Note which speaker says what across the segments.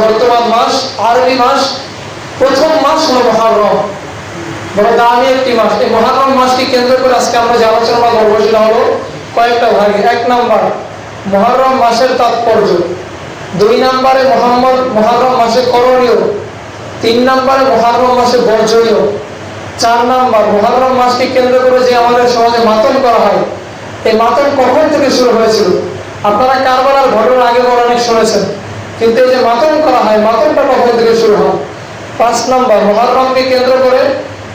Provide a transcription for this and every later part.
Speaker 1: বর্তমান মাস, আরবি মাস, প্রথম মাস হলো মুহররম, বড় দামি একটি মাস। এই মুহররম মাসকে কেন্দ্র করে আজকে আমরা যে আলোচনা করবো সেটা হলো কয়েকটা ভাগে। 1 নাম্বার মুহররম মাসের তাৎপর্য, 2 নম্বরে মুহররম মাসে করণীয়, 3 নম্বরে মুহররম মাসে বর্জনীয়, 4 নাম্বার মুহররম মাসকে কেন্দ্র করে যে আমাদের সমাজে মাতম করা হয়, এই মাতম কখন থেকে শুরু হয়েছিল? আপনারা কারবালার ঘটনা আগে অনেক শুনেছেন, কিন্তু এই যে মাতম করা হয়, মাতমটা কখন থেকে শুরু হয়? 5 নাম্বার মুহররমকে কেন্দ্র করে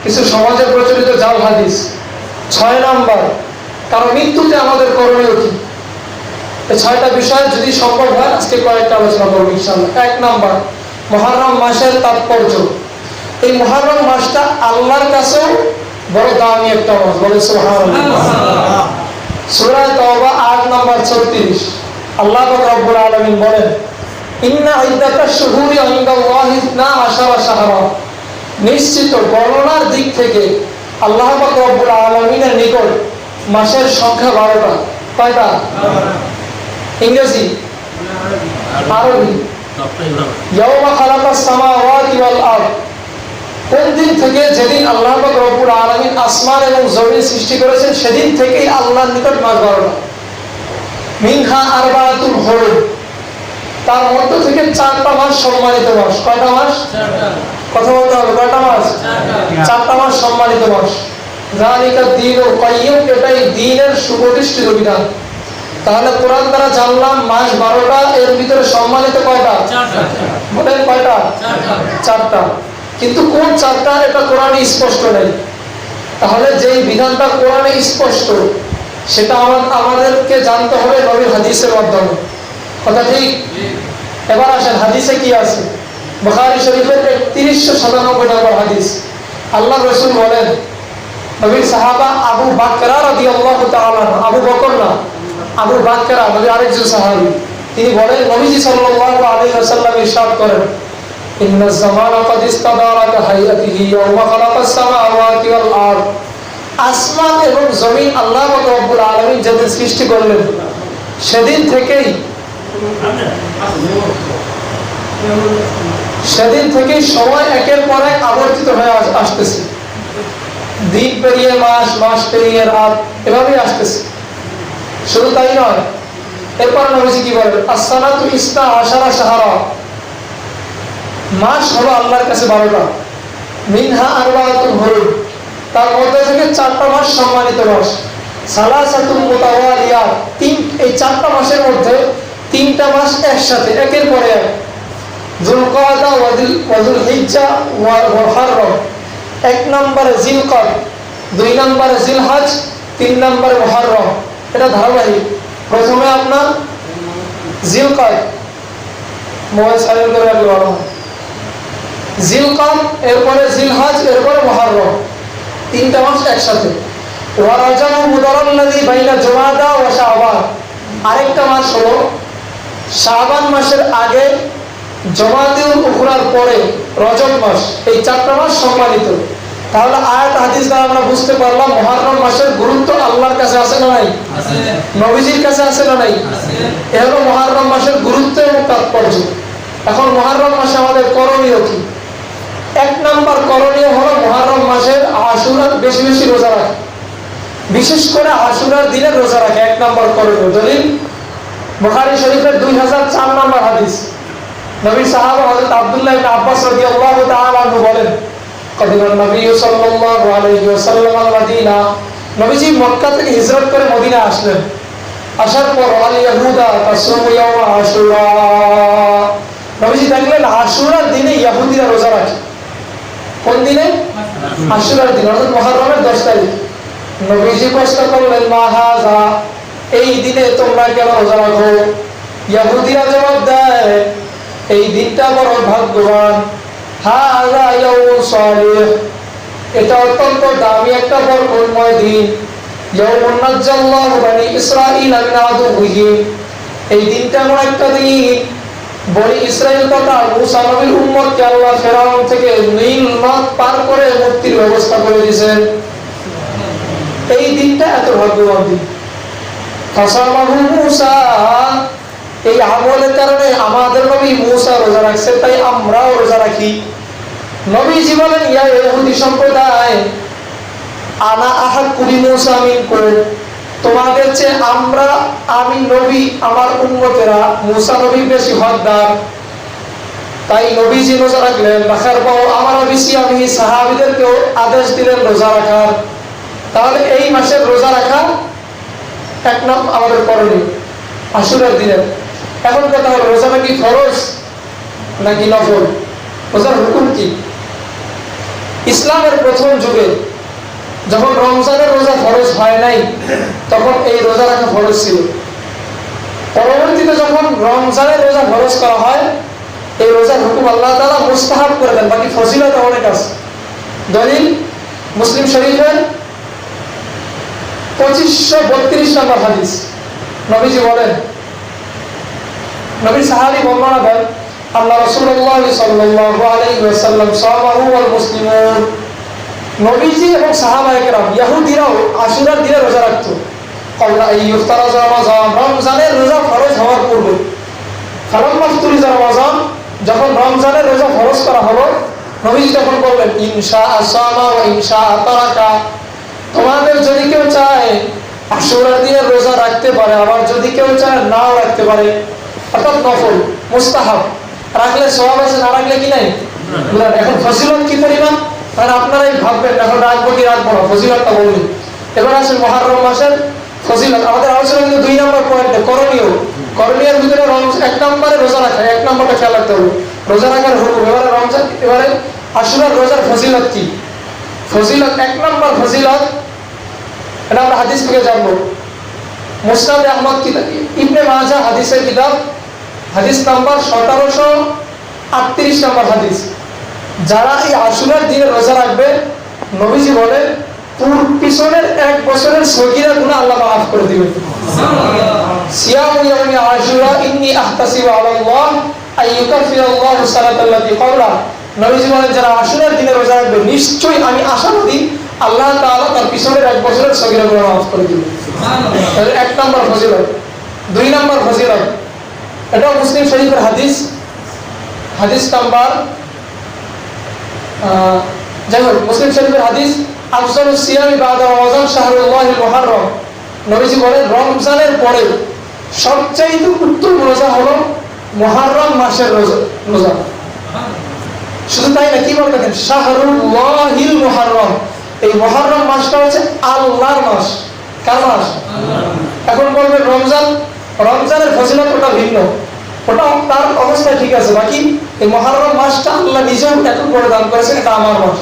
Speaker 1: কিছু সমাজে প্রচলিত জাল হাদিস। 6 নাম্বার কারণ মৃত্যুতে আমাদের করণীয় কি? এই 6টা বিষয় যদি সম্ভব হয় আজকে কয়েকটা আলোচনা করবো ইনশাআল্লাহ। 1 নাম্বার মুহররম মাসের তাৎপর্য। এই মুহররম মাসটা আল্লাহর কাছেও বড় দামি একটা মাস, বলে সুবহানাল্লাহ। সূরা তাওবা 8 নাম্বার 36 আল্লাহ পাক রব্বুল আলামিন বলেন, ইন্না ইদ্দাতাশ শুহুরি ইনদাল্লাহি 12 শাহরা, নিশ্চিত গণনার দিক থেকে আল্লাহ পাক রব্বুল আলামিনের নিকট মাসের সংখ্যা 12টা। কয়টা? ইংরেজি, আরবি। ইয়াওমা খালাকাস সামাওয়াতি ওয়াল আরদ, কোন দিন থেকে? যেদিন আল্লাহ পাক রব্বুল আলামিন আসমান এবং জমিন সৃষ্টি করেছেন সেদিন থেকেই আল্লাহর নিকট মাস 12টা। মিনহা আরবাতুল হুরুম, তার মধ্য থেকে 4টা মাস সম্মানিত মাস। কয়টা মাস? কথা বলতে হবে, কয়টা মাস? 4টা মাস সম্মানিত মাস। যালিকা দ্বীনুল কাইয়্যিম, এটাই দ্বীনের সুপ্রতিষ্ঠিত বিধান। তাহলে কোরআন দ্বারা জানলাম মাস 12টা, এর ভিতরে সম্মানিত কয়টা? 4টা। বলেন কয়টা? 4টা। কিন্তু কোন 4টা এটা কোরআনে স্পষ্ট নেই। তাহলে যেই বিধানটা কোরআনে স্পষ্ট সেটা আমাদেরকে জানতে হবে নবীর হাদিসের মাধ্যমে। কথা ঠিক? এবার আসেন হাদিসে কি আছে। বুখারী শরীফের 3197 নম্বর হাদিস, আল্লাহ রাসূল বলেন, নবীর সাহাবা আবু বাকরা রাদিয়াল্লাহু তাআলা, আবু বকর না, আবু বাকরা নবীর আরেকজন সাহাবী, তিনি বলেন নবীজি সাল্লাল্লাহু আলাইহি ওয়াসাল্লাম ইরশাদ করেন, ইন্নাজ জামানা ক্বাদ ইস্তাদারা কাহাইয়াতিহি ইয়াওমা খালাকাস সামাওয়াতি ওয়াল আরদ, আসমান এবং জমিন আল্লাহ রাব্বুল আলামিন যেদিন সৃষ্টি করলেন সেদিন থেকেই সময় একের পর এক আবর্তিত হয়ে আসতেছে। দিন পেরিয়ে মাস, মাস পেরিয়ে রাত, এভাবেই আসতেছে। শুধু তাই নয়, এরপর নবীজি কি বলেন, as-sanatu 12 শাহরা, মাস হলো আল্লাহর কাছে 12টা। মিনহা আরবাতুল হুরুম, তার মধ্যে থেকে 4টা মাস সম্মানিত মাস। সালাসাতুল মুতাওয়ালিয়াত, এই 4টা মাসের মধ্যে 3টা মাস একসাথে একের পরে এক। যুলকাদা ওয়া যুলহিজ্জা ওয়া মুহররম, 1 নম্বরে জিলকদ, 2 নম্বরে জিলহজ, 3 নম্বরে মুহররম। এটা ধারাবাহিক। প্রথমে আপনার জিলকদ, মোবাইল সাইলেন্ট করে রাখলে ভালো হয়। জিলকদ, এরপরে জিলহজ, এরপরে মুহররম, 3টা মাস একসাথে। ওয়া রজব মুদাররাল্লাযী বাইনা জুমাদা ওয়া শাবান, আরেকটা মাস হলো শাবান মাসের আগে, জমাদিউল উখরার পরে রজব মাস। এই 4টা মাস সম্মানিত। তাহলে আয়াত হাদিস দ্বারা আমরা বুঝতে পারলাম মুহররম মাসের গুরুত্ব আল্লাহর কাছে আছে না নাই? আছে। নবীজির কাছে আছে না নাই? আছে। এ হলো মুহররম মাসের গুরুত্ব এবং তাৎপর্য। এখন মুহররম মাসে আমাদের করণীয় কি? 1 নাম্বার করণীয় হলো মুহররম মাসের আশুরার বেশি বেশি রোজা রাখা, বিশেষ করে আশুরার দিনে রোজা রাখা 1 নাম্বার করণীয়। দলিল বুখারী শরীফের 2004 নম্বর হাদিস, নবীর সাহাবা হযরত আব্দুল্লাহ ইবনে আব্বাস রাদিয়াল্লাহু তাআলা আনহু বলেন, কদিমান নবী সাল্লাল্লাহু আলাইহি ওয়াসাল্লাম আল-মাদিনা, নবীজি মক্কা থেকে হিজরত করে মদিনা আসলেন। আসার পর আল ইয়াহুদা তাসুমু ইয়াওমা আশুরা, নবীজি দেখলেন আশুরার দিনে ইহুদিরা রোজা রাখে। কোন দিনে? আশুরার দিন, অর্থাৎ মুহররমের 10 তারিখ। নবীজি প্রশ্ন করলেন, মা হাযা, এই দিনে তোমরা কেন রোজা রাখো? ইহুদিরা জবাব দেয়, এই দিনটা বড় ভাগ্যবান। হাযা ইয়াউমুন সালিহ, এটা অত্যন্ত দামি একটা বরকতময় দিন। ইয়াউমুন নাজ্জাল্লাহু বনি ইসরাঈলা মিন আদুওয়িহিম, এই দিনটা এমন একটা দিন বনি ইসরাইল তথা মুসা নবীর উম্মতকে আল্লাহ ফেরাউন থেকে নীল নদ পার করে মুক্তির ব্যবস্থা করে দিয়েছেন। এই দিনটা এত ভাগ্যবান দিন। ফাসামাহু মুসা, এই আমলের কারণে আমাদের নবী মুসা রোজা রাখছে, তাই আমরাও রোজা রাখি। নবীজি বলেন, ইয়া ইহুদি সম্প্রদায়, আনা আহাক্কু বিমূসা মিনকুম, তোমাদের চেয়ে আমি নবী, আমার উম্মতেরা মুসা নবীর বেশি হকদার। তাই নবীজি রোজা রাখলেন, রাখার পর আমার বেশি আমি সাহাবীদেরকেও আদেশ দিলেন রোজা রাখার। তাহলে এই মাসের রোজা রাখা এক নাম আমাদের করণীয় আশুরার দিনের। এখন কথা হলো, রোজাটা কি ফরজ নাকি নফল? রোজার হুকুম কি? ইসলামের প্রথম যুগে যখন রমজানের রোজা ফরজ হয় নাই, তখন এই রোজা রাখা ফরজ ছিল। পরবর্তীতে যখন রমজানের রোজা ফরজ করা হয়, এই রোজার হুকুম আল্লাহ তাআলা মুস্তাহাব করে দেন, বাকি ফজিলত অনেক আছে। দলিল মুসলিম শরীফের 2532 নম্বর হাদিস। নবীজি বলেন, নবী সাহাবী বর্ণনা দেন, আল্লাহ রাসূলুল্লাহ সাল্লাল্লাহু আলাইহি ওয়াসাল্লাম সামাহু ওয়াল মুসলিমুন, নবীজি এবং সাহাবায়ে কেরাম ইহুদিরাও আশুরার দিনে রোজা রাখতো। ক্বাবলা আইয়ুফতারাজ রমাযান, রমজানের রোজা ফরজ হওয়ার পূর্বে। ফালাম্মা ফুরিজা রমাযান, যখন রমজানের রোজা ফরজ করা হলো, নবীজি তখন বললেন, ইনশাআ সামা ওয়া ইনশাআ তারাকা, তোমাদের যদি কেউ চায় আশুরার দিনের রোজা রাখতে পারে, আবার যদি কেউ চায় নাও রাখতে পারে। অর্থাৎ নফল, মুস্তাহাব, রাখলে সওয়াব আছে, না রাখলে কি নাই। এখন ফজিলত কি পরিমাণ, কারণ আপনারাই ভাববেন এখন রাখবো কি রাখবো না, ফজিলতটা বলুন। এবার আসেন মুহররম মাসের ফজিলত। আমাদের আলোচনা কিন্তু 2 নম্বর পয়েন্টে করণীয়। করণীয়ের ভিতরে 1 নম্বরে রোজা রাখা, 1 নম্বরটা খেয়াল রাখতে হবে, রোজা রাখার হুকুম। এবারে আশুরার রোজার ফজিলত কি? ফজিলত 1 নম্বর ফজিলত, এটা আমরা হাদিস থেকে জানবো। মুসনাদ আহমদ কিতাব, ইবনে মাজাহ হাদিসের কিতাব, হাদিস নাম্বার 1738 নম্বর হাদিস। যারা এই আশুরার দিনে রোজা রাখবে, নবীজি বলেন, পিছনের 1 বছরের সগীরা গুনাহ আল্লাহ মাফ করে দিবেন। সিয়ামু ইয়াউমি আশুরা ইন্নী আহতাসিবু আলাল্লাহ আইয়ুকাফিরাল্লাহু সানাতাল্লাতী ক্বাবলা, নবীজি বলেন, যারা আশুরার দিনে রোজা রাখবে, নিশ্চয়ই আমি আশাবাদী আল্লাহ তাআলা তার পিছনের 1 বছরের সগীরা গুনাহ মাফ করে দিবেন। তাহলে 1 নম্বর ফজিলত। 2 নম্বর ফজিলত, এটা মুসলিম শরীফের হাদিস, হাদিস নাম্বার যাই হোক, মুসলিম শরীফের হাদিস, আফজালুস সিয়ামি বাদা রমাযান শাহরুল্লাহিল মুহাররম, নবীজি বলেন, রমজানের পরে সবচেয়ে উত্তম রোজা হলো মুহররম মাসের রোজা। শুধু তাই না, কি বলে দেখেন, শাহরুল্লাহিল মুহাররম, এই মুহররম মাসটা হচ্ছে আল্লাহর মাস। কার মাস? এখন বলবেন রমজানের ফজিলত ওটা ভিন্ন, ওটা তার অবস্থা ঠিক আছে, বাকি এই মুহররম মাসটা আল্লাহ নিজেও এত বড় দান করেছেন, এটা আমার মাস।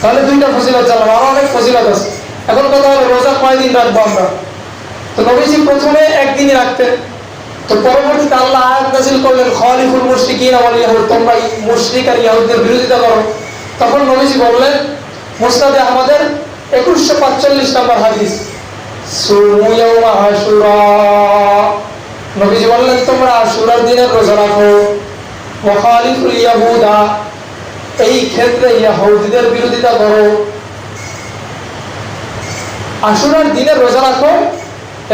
Speaker 1: তাহলে 2টা ফজিলত জানলাম, আরো অনেক ফজিলত আছে। এখন কথা হলো, রোজা কয়দিন রাখবো আমরা? তো নবীজি প্রথমে 1 দিনই রাখতেন, তো পরবর্তীতে আল্লাহ আয়াত নাযিল করলেন, খালিফুল মুশরিকিনা ওয়াল ইয়াহুদ, তোমরা মুশরিক আর ইহুদিদের বিরোধিতা করো। তখন নবীজি বললেন, মুসনাদে আহমদের 2145 নম্বর হাদিস, সুমু ইয়াউমা আশুরা, নবীজি বললেন, তোমরা আশুরার দিনের রোজা রাখো। ওয়া খালিফুল ইয়াহুদা, এই ক্ষেত্রে ইহুদিদের বিরোধিতা করো। আশুরার দিনের রোজা রাখো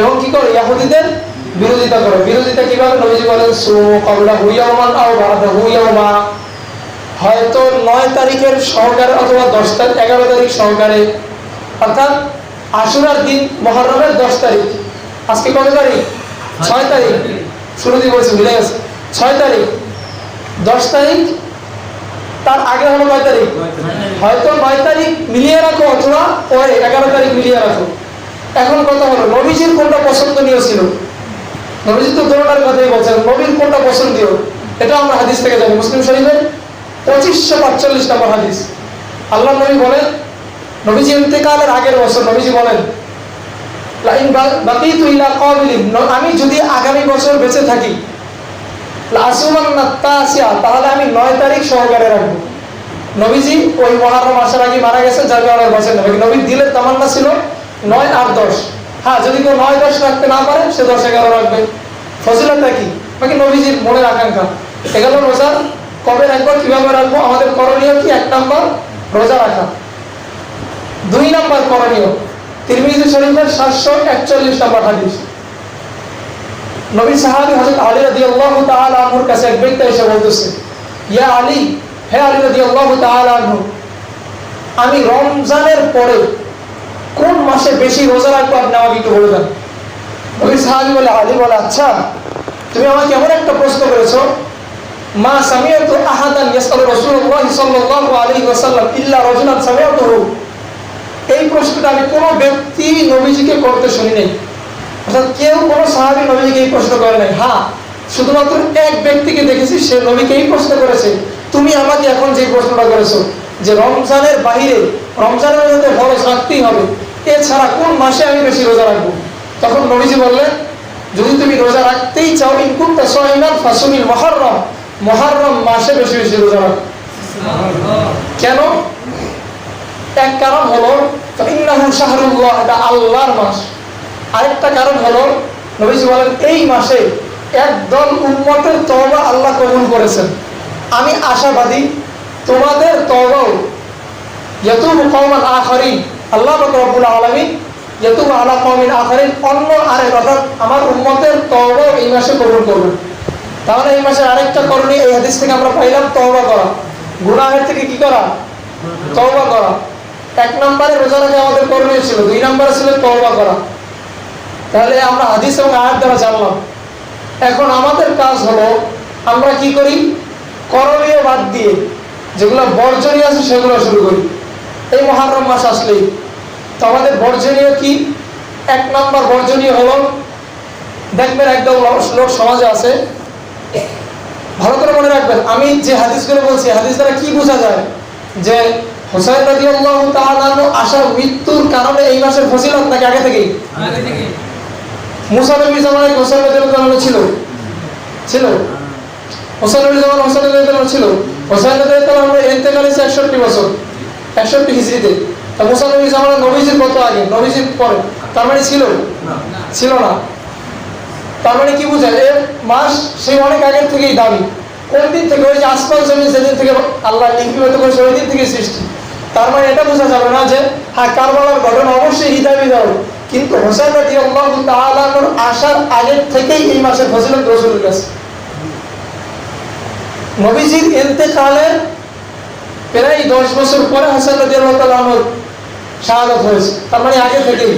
Speaker 1: এবং কি করো, ইহুদিদের বিরোধিতা করো। বিরোধিতা কিভাবে? নবীজি বলেন, সুমু ক্বাবলাহু ইয়াওমান আও বা'দাহু ইয়াওমা, হয়তো 9 তারিখের সহকারে অথবা 10 তারিখ 11 তারিখ সহকারে, অর্থাৎ আশুরার দিন মুহররমের 10 তারিখ, আজকে কত তারিখ? 6 তারিখ, শুরুতেই বলছি ভুলে গেছে, 6 তারিখ, 10 তারিখ, তার আগে হলো 9 তারিখ, হয়তো 9 তারিখ মিলিয়ে রাখো অথবা পরে 11 তারিখ মিলিয়ে রাখো। এখন কথা হলো, নবীজির কোনটা পছন্দনীয় ছিল? নবীজি তো দুটোটার কথাই বলছেন, নবীর কোনটা পছন্দনীয় এটা আমরা হাদিস থেকে জানি। মুসলিম শরীফের 2545 নম্বর হাদিস, আল্লাহ নবী বলেন, নবীজি ইন্তেকালের আগের বছর নবীজি বলেন, লাইন বাকিতু ইলা কাবিলিন, আমি যদি আগামী বছর বেঁচে থাকি, লাসুমান্না তাসিয়া, তাহলে আমি 9 তারিখ সহকারে রাখবো। নবীজি ওই মুহররম আসার আগে মারা গেছেন, যার কারণে বলেন না, নবীর দিলের তামান্না ছিল 9 আর 10। হ্যাঁ, যদি কেউ 9-10 রাখতে না পারে, সে 10-11 রাখবে। ফজিলতটা কি? বাকি নবীজির মনের আকাঙ্ক্ষা। এগুলো রোজা কবে রাখবো, কিভাবে রাখবো, আমাদের করণীয় কি? 1 নম্বর রোজা রাখা। 2 নম্বর করণীয়, তিরমিজি শরীফের 741 নম্বর হাদিস, নবী সাহাবী হযরত আলী রাদিয়াল্লাহু তাআলা আনহুর কাছে এক ব্যক্তি এসে বলতেছে, ইয়া আলী, হে আলী রাদিয়াল্লাহু তাআলা আনহু, আমি রমজানের পরে কোন মাসে বেশি রোজা রাখবো আপনি আমাকে একটু বলে দেন। নবী সাহাবী বলে, আলী বলে, আচ্ছা তুমি আমাকে এমন একটা প্রশ্ন করেছো, মা সামিআতু আহাদান ইয়াসআলু রাসূলুল্লাহ সাল্লাল্লাহু আলাইহি ওয়াসাল্লাম ইল্লা রাজুলান সামিআতুহু। এই প্রশ্নটা আমি কোনো ব্যক্তি নবীজিকে করতে শুনি নাই, অর্থাৎ কেউ কোনো সাহাবী নবীজিকে এই প্রশ্ন করে নাই। হ্যাঁ, শুধুমাত্র এক ব্যক্তিকে দেখেছি, সে নবীকে এই প্রশ্ন করেছে, তুমি আমাকে এখন যে প্রশ্নটা করেছো যে রমজানের বাহিরে, রমজানের মধ্যে ফরজ রাখতেই হবে, এছাড়া কোন মাসে আমি বেশি রোজা রাখবো? তখন নবীজি বললেন, যদি তুমি রোজা রাখতেই চাও, ইন কুনতা সাইমান ফাসুমিল মুহররম, মুহররম মাসে বেশি বেশি রোজা রাখো। কেন? এক কারণ হলো ইন্নাহু শাহরুল্লাহ, এটা আল্লাহর মাস। আরেকটা কারণ হলো নবীজি বলেন, এই মাসে একদল উম্মতের তওবা আল্লাহ কবুল করেছেন। আমি আশাবাদী তোমাদের তওবাও ইয়াতুবু কওমান আখারিন, আল্লাহ পাক রব্বুল আলামিন ইয়াতুবু আলা কওমিন আখারিন, অন্য আরেক অর্থাৎ আমার উম্মতের তওবাও এই মাসে কবুল করবেন। তাহলে এই মাসের আরেকটা করণীয় এই হাদিস থেকে আমরা পাইলাম তওবা করা, গুনাহের থেকে কি করা? তওবা করা। এক নম্বরে রোজা রাখা আমাদের করণীয় ছিল, দুই নম্বরে ছিল তওবা করা। তাহলে আমরা হাদিস এবং আয়াত দ্বারা জানলাম। এখন আমাদের কাজ হলো আমরা কি করি? করণীয় বাদ দিয়ে যেগুলো বর্জনীয় আছে সেগুলো শুরু করি। এই মুহররম মাস আসলেই তো আমাদের বর্জনীয় কি? এক নম্বর বর্জনীয় হলো, দেখবেন একদম লোক সমাজে আছে, ভালো করে মনে রাখবেন, আমি যে হাদিসগুলো বলছি হাদিস দ্বারা কি বোঝা যায় যে হুসাইন রাদিয়াল্লাহু তাআলা আনহু আশার মৃত্যুর কারণে এই মাসের ফজিলত নাকি আগে থেকেই? মুসা নবীর জামানায় হুসাইন রাদিয়াল্লাহু আনহু ছিল হুসাইন নবীর জামানায় হুসাইন রাদিয়াল্লাহু আনহু ছিল। হুসাইন রাদিয়াল্লাহু আনহু ইন্তেকাল হয়েছে 61 বছর, 61 হিজরিতে। তা মুসা নবীর জামানায় নবীজির কত আগে? নবীজির পরে। তার মানে ছিল না। তার মানে কি বোঝায়? এই মাস সেই অনেক আগের থেকেই দাবি। কোন দিন থেকে? ওই যে আসমান জমিন যেদিন থেকে আল্লাহ লিপিবদ্ধ করেছে ওই দিন থেকে সৃষ্টি। তার মানে এটা বোঝা যাবে না যে হ্যাঁ কারবালার ঘটনা অবশ্যই হৃদয় বিদারক, কিন্তু হুসাইন রাদিয়াল্লাহু তাআলা আনহুর আসার আগের থেকেই এই মাসের ফজিলত রাসূলের কাছে। নবীজির ইন্তেকালের প্রায় 10 বছর পরে হুসাইন রাদিয়াল্লাহু তাআলা আনহুর শাহাদাত হয়েছে, তার মানে আগে থেকেই।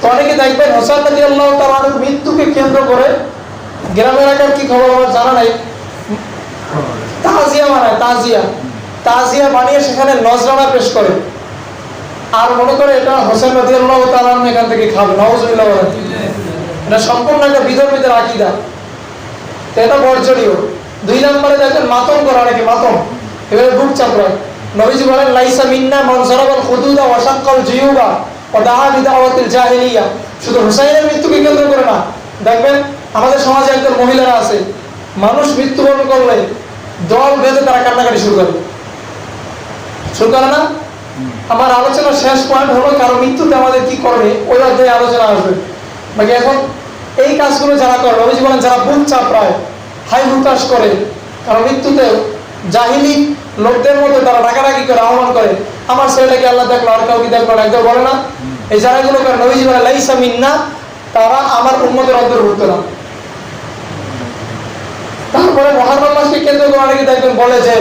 Speaker 1: তো অনেকে দেখবেন হুসাইন রাদিয়াল্লাহু তাআলা আনহুর মৃত্যুকে কেন্দ্র করে গ্রামের এলাকার কি খবর আমার জানা নাই, তাজিয়া বানায়, তাজিয়া বানিয়ে সেখানে নজরানা পেশ করে আর মনে করে এটা হুসাইন রাদিয়াল্লাহু তাআলা আনহু এখান থেকে খাবে। নাউজুবিল্লাহ। এটা সম্পূর্ণ একটা বিধর্মীদের আকীদা, তো এটা বর্জনীয়। দুই নম্বরে দেখেন মাতম করা, অনেকে মাতম এবারে বুক চাপড়ায়। নবীজি বলেন, লাইসা মিন্না মান যারাবাল হুদুদা ওয়া শাক্কাল জিয়ুবা ওয়া দাআ বিদাওয়াতিল জাহিলিয়া। শুধু হুসাইনের মৃত্যুকে কেন্দ্র করে না, দেখবেন আমাদের সমাজে একদল মহিলারা আছে, মানুষ মৃত্যুবরণ করলে দল বেঁধে তারা কান্নাকাটি শুরু করে না? আমার আলোচনার শেষ পয়েন্ট হলো কারো মৃত্যুতে আমাদের কি করবে, ওই অধ্যায়ে আলোচনা আসবে। বাকি এখন এই কাজগুলো যারা করে, নবীজি বলেন যারা বুক চাপড়ায়, হাই হুতাশ করে, কারণ মৃত্যুতে জাহিলি লোকদের মধ্যে তারা ডাকাডাকি করে, আহ্বান করে, আমার ছেলেটাকে আল্লাহ দেখলো আর কাউকে দেখলো না, একদম বলে না। এই যারা এগুলো করে নবীজি বলে লাইসা মিন্না, তারা আমার উম্মতের অন্তর্ভুক্ত না। তারপরে মুহররম মাসকে কেন্দ্র করে অনেকে দেখবেন বলে যে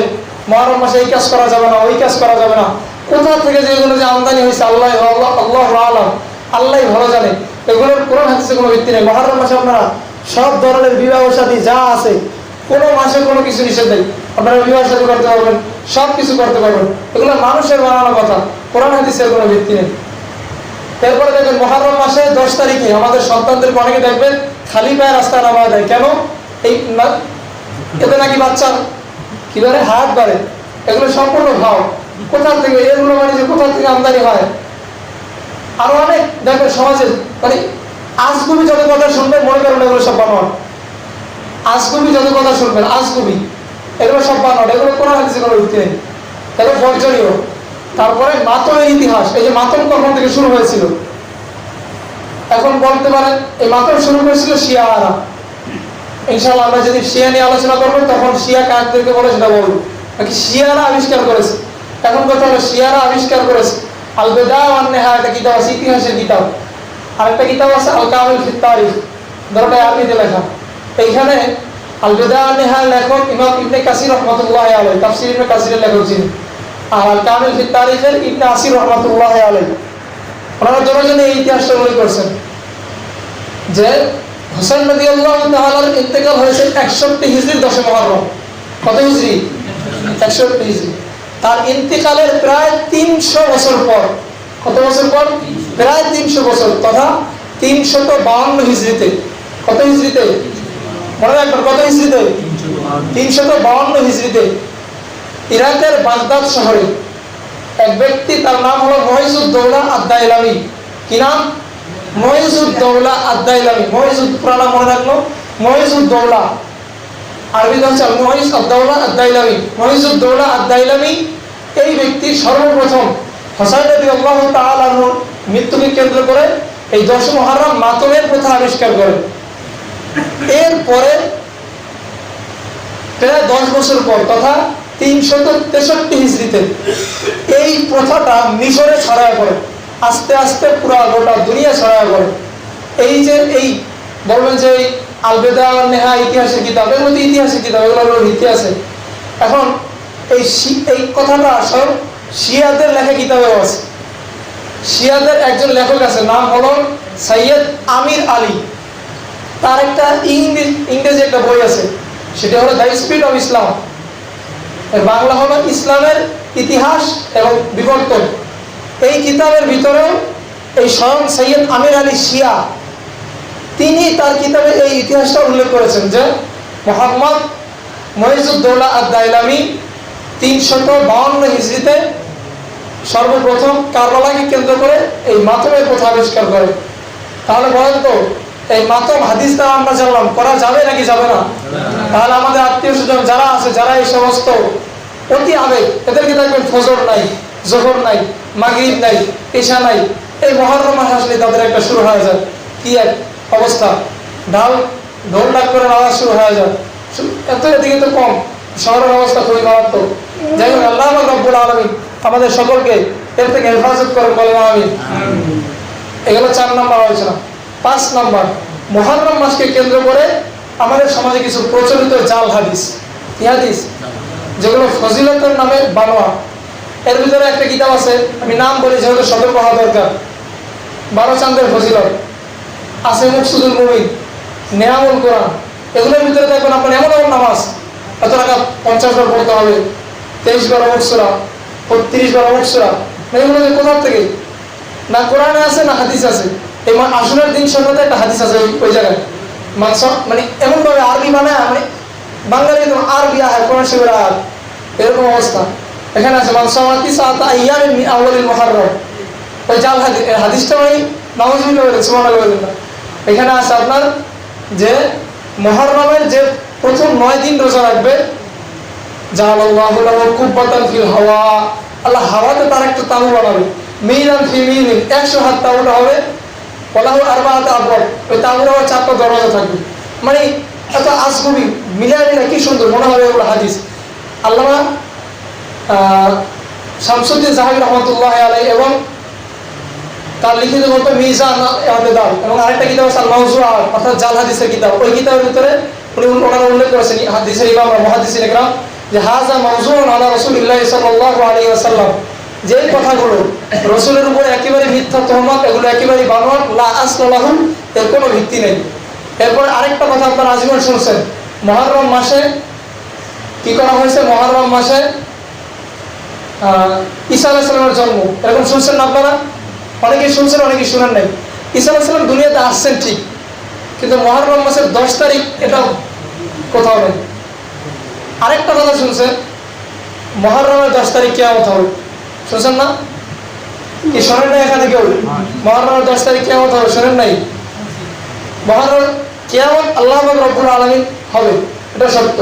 Speaker 1: মুহররম মাসে এই কাজ করা যাবে না, ওই কাজ করা যাবে না। কোথা থেকে যেগুলো যে আমদানি হয়েছে আল্লাহু আ'লাম, আল্লাহই ভালো জানে। এগুলোর কোরআন হাদিসে কোনো ভিত্তি নেই। মুহররম মাসে আপনারা সব ধরনের বিবাহ শাদী যা আছে, কোনো মাসে কোনো কিছু নিষেধ নেই, আপনারা বিবাহ শাদী করতে পারবেন, সব কিছু করতে পারবেন। এগুলো মানুষের বানানো কথা, কোরআন হাদিসের কোনো ভিত্তি নেই। এরপরে দেখবেন মুহররম মাসে 10 তারিখে আমাদের সন্তানদেরকে অনেকে দেখবেন খালি পায়ে রাস্তায় নামা দেয়। কেন? এই এতে নাকি বাচ্চার কি বলে হাত বাড়ে। এগুলো সম্পূর্ণ ভাও। কোথা থেকে এগুলো মানে যে কোথা থেকে আমদানি হয়? আরো অনেক দেখবেন সমাজে মানে আজগুবি যত কথা শুনবেন মনে করেন এগুলো সব বানোয়াট। আজগুবি যত কথা শুনবেন আজগুবি, এগুলো সব বানোয়াট, এগুলো কোরআন হাদিসে কোনো ভিত্তি নেই, এগুলো বর্জনীয়। তারপরে মাতমের ইতিহাস, এই যে মাতম কখন থেকে শুরু হয়েছিল? এখন বলতে পারেন এই মাতম শুরু করেছিল শিয়ারা। ইনশাআল্লাহ আমরা যদি শিয়া নিয়ে আলোচনা করবো তখন শিয়া কাদেরকে বলে সেটা বলবো। বাকি শিয়ারা আবিষ্কার করেছে। এখন কথা হলো শিয়ারা আবিষ্কার করেছে আল বিদা ওয়ান নিহায়া, একটা কিতাব আছে, ইতিহাসের কিতাব। আরেকটা কিতাব আছে আল কামিল ফিত তারিখ, ধরোটা আরবিতে লেখা। এইখানে আল বিদায়া ওয়ান নিহায়া লেখক ইমাম ইবনে কাসির রাহমাতুল্লাহি আলাইহি, তাফসীর ইবনে কাসিরের লেখক যিনি, আর আল কামিল ফি তারিখের ইবনে আসির রাহমাতুল্লাহি আলাইহি, ওনারা দুজনে এই ইতিহাসটা উল্লেখ করছেন যে হোসেন রাদিয়াল্লাহু তাআলার ইন্তেকাল হয়েছে 61 হিজরির 10 মুহররম। কত হিজরি? 61 হিজরি। তার ইন্তেকালের প্রায় 300 বছর পর, কত বছর পর? প্রায় 300 বছর, তথা 352 হিজরিতে। কত হিজরিতে? মনে রাখবেন, কত হিজরিতে? 352 হিজরিতে ইরাকের বাগদাদ শহরে এক ব্যক্তি, তার নাম হলো মুইজউদ্দৌলা আদ-দাইলামি। কি নাম? মুইজউদ্দৌলা আদ-দাইলামি। মুইজউদ পুরা মনে রাখলো, মুইজউদ্দৌলা, আরবিতে হচ্ছে মুইজউদ্দৌলা আদ-দাইলামি। মুইজউদ্দৌলা আদ-দাইলামি এই ব্যক্তি সর্বপ্রথম হোসাইন রাদিয়াল্লাহু তাআলা আনহুর মৃত্যুকে কেন্দ্র করে এই 10 মুহররম মাতমের প্রথা আবিষ্কার করেন। এরপরে প্রায় 10 বছর পর, তথা 363 হিজরিতে এই প্রথাটা মিশরে ছড়ায় পড়ে, আস্তে আস্তে পুরা গোটা দুনিয়া ছড়ায় পড়ে। এই যে এই বলবেন যে আল বিদায়া ওয়ান নিহায়া ইতিহাসের কিতাব, এর মধ্যে ইতিহাসের কিতাব, এগুলো ইতিহাসে। এখন এই কথাটা সব শিয়াদের লেখা কিতাবেও আছে। শিয়াদের একজন লেখক আছে, নাম হলো সৈয়দ আমির আলী। তার একটা ইংরেজি একটা বই আছে, সেটা হলো দ্য স্পিরিট অফ ইসলাম। এর বাংলা হলো ইসলামের ইতিহাস এবং বিবর্তন। এই কিতাবের ভিতরেও এই স্বয়ং সৈয়দ আমির আলী শিয়া, তিনি তার কিতাবে এই ইতিহাসটা উল্লেখ করেছেন যে মুহাম্মদ মুইজউদ্দৌলা আদ-দাইলামি 352 হিজরিতে সর্বপ্রথম কারবালাকে কেন্দ্র করে এই মাতমের প্রথা আবিষ্কার করে। তাহলে বলেন তো, এই মাতম হাদিস দ্বারা আমরা জানলাম, করা যাবে নাকি যাবে না? তাহলে আমাদের আত্মীয় স্বজন যারা আছে, যারা এই সমস্ত অতি আবেগ, এদেরকে দেখবেন ফজর নাই, জোহর নাই, মাগরিব নাই, ইশা নাই, এই মুহররম মাস আসলে তাদের একটা শুরু হয়ে যায় কি এক অবস্থা, ঢোল ডাক করে আওয়াজ শুরু হয়ে যায়। এত এদিকে তো কম, শহরের অবস্থা খুবই মারাত্মক। যাই হোক, আল্লাহ রাব্বুল আলামিন আমাদের সকলকে এর থেকে হেফাজত করেন, বলেন আমিন। এগুলো 4 নম্বর আলোচনা। 5 নম্বর, মুহররম মাসকে কেন্দ্র করে আমাদের সমাজে কিছু প্রচলিত জাল হাদিস, হাদিস যেগুলো ফজিলতের নামে বানোয়া। এর ভিতরে একটা কিতাব আছে, আমি নাম বলি যেহেতু সতর্ক হওয়া দরকার। 12 চাঁদের ফজিলত আছে, মুকসুদুল মুমিন, নেয়ামুল কোরআন। এগুলোর ভিতরে দেখবেন আপনার এমন এমন নামাজ, এত টাকা 50 বার পড়তে হবে, 23 বার অমুক সূরা, 30 বার অমুক সূরা। এগুলো কোথা থেকে? না কোরআনে আছে না হাদিস আছে। এই আসরের দিন সন্ধ্যাতে একটা হাদিস আছে ওই জায়গায়, মানে এমন ভাবে আরবি বানায়, মানে বাঙালি আরবি আয় কোরআন শরীফের আয়াত, এরকম অবস্থা। এখানে আছে মানসামাতি সাআতা আইয়ামিন মিন আউয়ালিল মুহররম। ওই জাল হাদিস, হাদিসটা ওই নাউজুবিল্লাহ বলেন, সুবহানাল্লাহ বলেন না। এখানে আছে আপনার যে মুহররমের যে প্রথম 9 দিন রোজা রাখবে, জাআলাল্লাহু লাহু কুব্বাতান ফিল হাওয়া, আল্লাহ হাওয়াতে তার একটা তাবু বানাবে, মিলান ফি মিলিন, 100 হাত তাবুটা হবে, ওয়ালাহু আরবাআতু আবওয়াব, ওই তাবুর 4টা দরজা থাকবে। মানে এত আজগুবি মিলায় কি সুন্দর মনে হবে ওগুলো হাদিস। আল্লামা শামসুদ্দিন জাহাবি রহমতুল্লাহি আলাইহি এবং তার লিখিত গ্রন্থ মিজান ইতিদাল এবং আরেকটা কিতাব আছে আল মাওজুআত, অর্থাৎ জাল হাদিসের কিতাব। ওই কিতাবের ভিতরে ওনারা উল্লেখ করেছেন, হাদিসের ইমাম মুহাদ্দিসিন ইকরাম, যে হাযা মাওজুউন আলা রাসূলিল্লাহ সাল্লাল্লাহু আলাইহি ওয়াসাল্লাম, যে কথাগুলো রাসূলের উপর একেবারে মিথ্যা তহমত, এগুলো একেবারে বানোয়াট, লা আসলা লাহু, এর কোনো ভিত্তি নেই। এরপর আরেকটা কথা আপনারা আজীবন শুনছেন, মুহররম মাসে কি করা হয়েছে? মুহররম মাসে ঈসা আলাইহিস সালামের জন্ম, এরকম শুনছেন না আপনারা? অনেকেই শুনছেন, অনেকেই শুনেন নাই। ঈসা আলাইহিস সালাম দুনিয়াতে আসছেন ঠিক, কিন্তু মুহররম মাসের 10 তারিখ এটা কোথাও নেই। আরেকটা কথা শুনছেন, মুহররমের 10 তারিখ কিয়ামত হবে, শুনছেন না? কি শোনেন নাই এখানে কেউ? মুহররমের 10 তারিখ কিয়ামত হবে, শোনেন নাই? মুহররম কিয়ামত আল্লাহ রাব্বুল আলামিন হবে, এটা সত্য।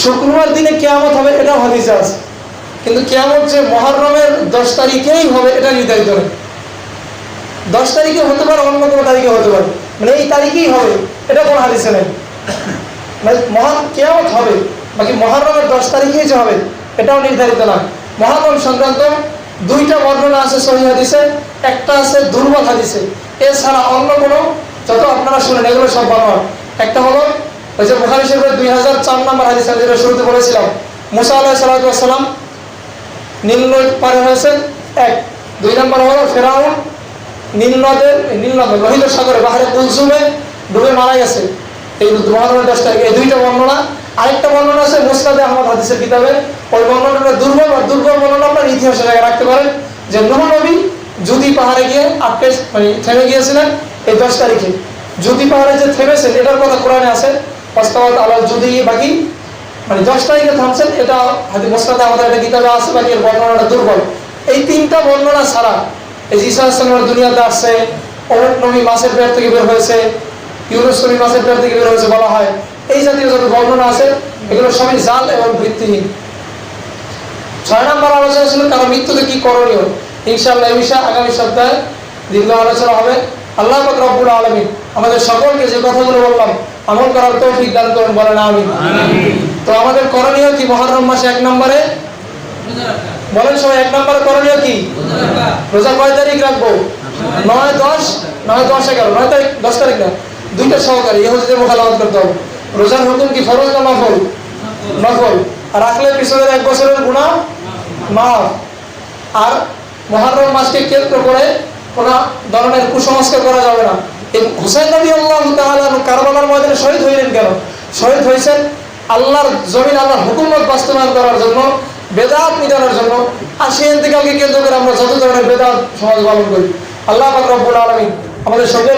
Speaker 1: শুক্রবার দিনে কিয়ামত হবে, এটা হাদিসে আছে, কিন্তু কিয়ামত যে মুহররমের 10 তারিখেই হবে এটা নির্ধারিত নেই। 10 তারিখে হতে পারে, অন্য কোনো তারিখে হতে পারে, মানে এই তারিখেই হবে এটা কোনো হাদিসে নেই। মানে কিয়ামত হবে, বাকি মুহররমের 10 তারিখেই যে হবে এটাও নির্ধারিত না। মুহররম সংক্রান্ত 2টা বর্ণনা আছে সহিহ হাদিসে, একটা আছে দুর্বল হাদিসে। এছাড়া অন্য কোনো যত আপনারা শুনেন এগুলো সব বানোয়াট। একটা হলো ওই যে বুখারী শরীফের 2004 নম্বর হাদিস, আমি যেটা শুরুতে বলেছিলাম, মুসা আলাইহিস সালাম নীল নদ পার হয়েছেন, এক। 2 নম্বর হলো ফেরাউন নীল লোহিত সাগরে বাহারে কুলসুমে ডুবে মারা গেছে। এই মহারমের 10 তারিখ, এই দুইটা বর্ণনা। আরেকটা বর্ণনা আছে মুসনাদে আহমদ হাদিসের কিতাবে, ওই বর্ণনাটা দুর্বল, আর দুর্বল বর্ণনা আপনার ইতিহাসে জায়গায় রাখতে পারেন, যে নূহ নবী জুদি পাহাড়ে গিয়ে আটকে থেমে গিয়েছিলেন এই 10 তারিখে। জুদি পাহাড়ে যে থেমেছেন এটার কথা কোরআনে আছে, ওয়াস্তাওয়াত আলা জুদি, বাকি 10 তারিখে থামছেন, এটা হাদিস মুসনাদে আমাদের একটা কিতাবে আছে, বাকি এর বর্ণনাটা দুর্বল। এই 3টা বর্ণনা ছাড়া এই ঈসা আলাইহিস সালামের দুনিয়াতে আসছে, অমুক নবী মাছের পেট থেকে বের হয়েছে, ইউনুস নবী মাছের পেট থেকে বের হয়েছে বলা হয়, এই জাতীয় যত বর্ণনা আছে এগুলো সবই জাল এবং ভিত্তিহীন। 6 নম্বর আলোচনা ছিল কারো মৃত্যুতে কি করণীয়। ইনশাআল্লাহ এই বিষয়ে আগামী সপ্তাহে দীর্ঘ আলোচনা হবে। আল্লাহ পাক রব্বুল আলামিন আমাদের সকলকে যে কথাগুলো বললাম আমল করার তৌফিক দান করুন, বলেন আমিন। তো আমাদের করণীয় কি মুহররম মাসে 1 নম্বরে বলেন সবাই, 1 নম্বরে করণীয় কি? রোজা কয় তারিখ রাখবো? 9, 10, 9, 10, 11, 9 তারিখ, 10 তারিখ না, 2টা সহকারে ইহুদিদের মুখালাফত করতে হবে। রোজার হুকুম কি ফরজ না নফল? নফল। আর রাখলে পিছনের 1 বছরের গুনাহ মাফ। আর মুহররম মাসকে কেন্দ্র করে কোন ধরনের কুসংস্কার করা যাবে না। এই হুসাইন রাদিয়াল্লাহু তাআলা কারবালার ময়দানে শহীদ হইলেন কেন? শহীদ হয়েছেন আল্লাহর জমিন, আল্লাহর হুকুমত বাস্তবায়ন করার জন্য, বেদাত মিটানোর জন্য। আর সেই ইন্তেকালকে কেন্দ্র করে আমরা যত ধরনের বেদাত সমাজ পালন করি। আল্লাহ পাক রব্বুল আলামিন আমাদের সকল